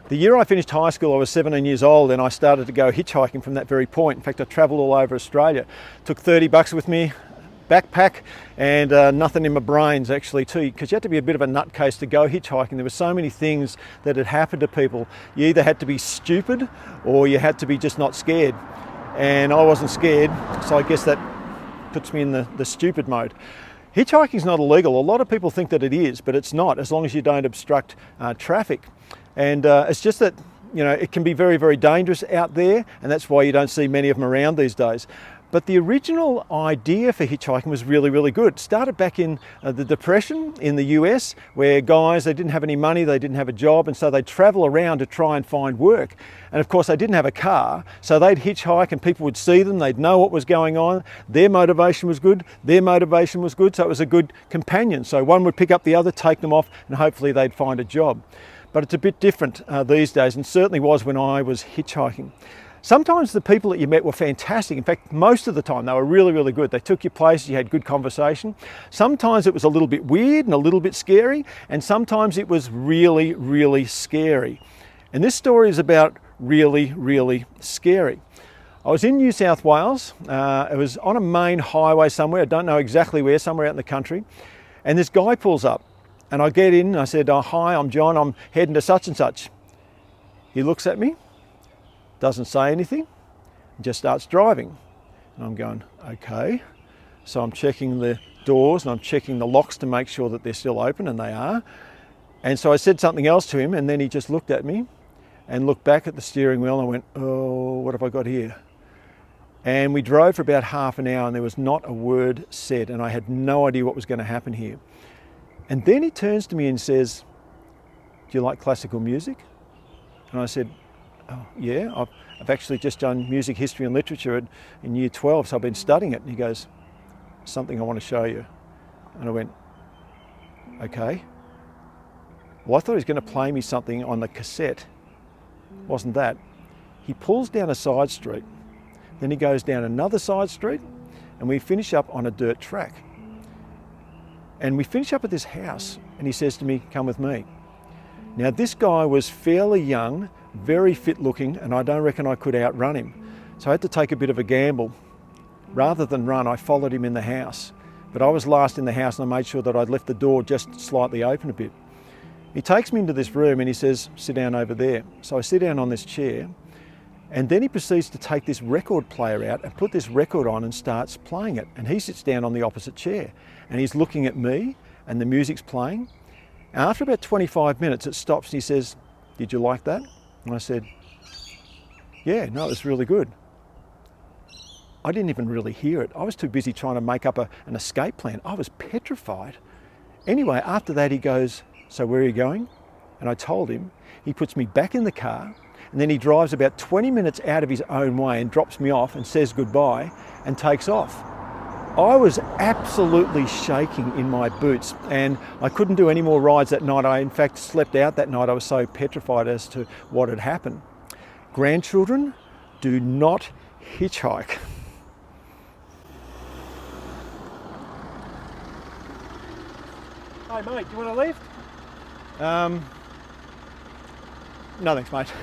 The year I finished high school, I was 17 years old, and I started to go hitchhiking from that very point. In fact, I travelled all over Australia. Took 30 bucks with me, backpack, and nothing in my brains actually too, because you had to be a bit of a nutcase to go hitchhiking. There were so many things that had happened to people. You either had to be stupid or you had to be just not scared. And I wasn't scared, so I guess that puts me in the stupid mode. Hitchhiking is not illegal. A lot of people think that it is, but it's not, as long as you don't obstruct traffic. And it's just that, you know, it can be very, very dangerous out there, and that's why you don't see many of them around these days. But the original idea for hitchhiking was really, really good. It started back in the Depression in the US, where guys, they didn't have any money, they didn't have a job, and so they'd travel around to try and find work. And of course, they didn't have a car, so they'd hitchhike and people would see them, they'd know what was going on. Their motivation was good, their motivation was good, so it was a good companion. So one would pick up the other, take them off, and hopefully they'd find a job. But it's a bit different these days, and certainly was when I was hitchhiking. Sometimes the people that you met were fantastic. In fact, most of the time they were really, really good. They took you places, you had good conversation. Sometimes it was a little bit weird and a little bit scary, and sometimes it was really, really scary. And this story is about really, really scary. I was in New South Wales. It was on a main highway somewhere. I don't know exactly where, somewhere out in the country. And this guy pulls up, and I get in and I said, "Oh, hi, I'm John, I'm heading to such and such." He looks at me, doesn't say anything, just starts driving. And I'm going, okay. So I'm checking the doors and I'm checking the locks to make sure that they're still open, and they are. And so I said something else to him, and then he just looked at me and looked back at the steering wheel, and I went, oh, what have I got here? And we drove for about half an hour, and there was not a word said, and I had no idea what was going to happen here. And then he turns to me and says, "Do you like classical music?" And I said, "Oh, yeah, I've actually just done music history and literature in year 12, so I've been studying it." And he goes, "Something I want to show you." And I went, okay. Well, I thought he was going to play me something on the cassette. Wasn't that. He pulls down a side street, then he goes down another side street, and we finish up on a dirt track. And we finish up at this house, and he says to me, "Come with me." Now, this guy was fairly young, very fit looking, and I don't reckon I could outrun him. So I had to take a bit of a gamble. Rather than run, I followed him in the house. But I was last in the house, and I made sure that I'd left the door just slightly open a bit. He takes me into this room and he says, "Sit down over there." So I sit down on this chair, and then he proceeds to take this record player out and put this record on and starts playing it. And he sits down on the opposite chair, and he's looking at me, and the music's playing. After about 25 minutes, it stops, and he says, "Did you like that?" And I said, "Yeah, no, it was really good." I didn't even really hear it. I was too busy trying to make up an escape plan. I was petrified. Anyway, after that he goes, "So where are you going?" And I told him. He puts me back in the car, and then he drives about 20 minutes out of his own way and drops me off and says goodbye and takes off. I was absolutely shaking in my boots, and I couldn't do any more rides that night. I in fact slept out that night. I was so petrified as to what had happened. Grandchildren, do not hitchhike. Hey mate, do you want to leave? No thanks mate.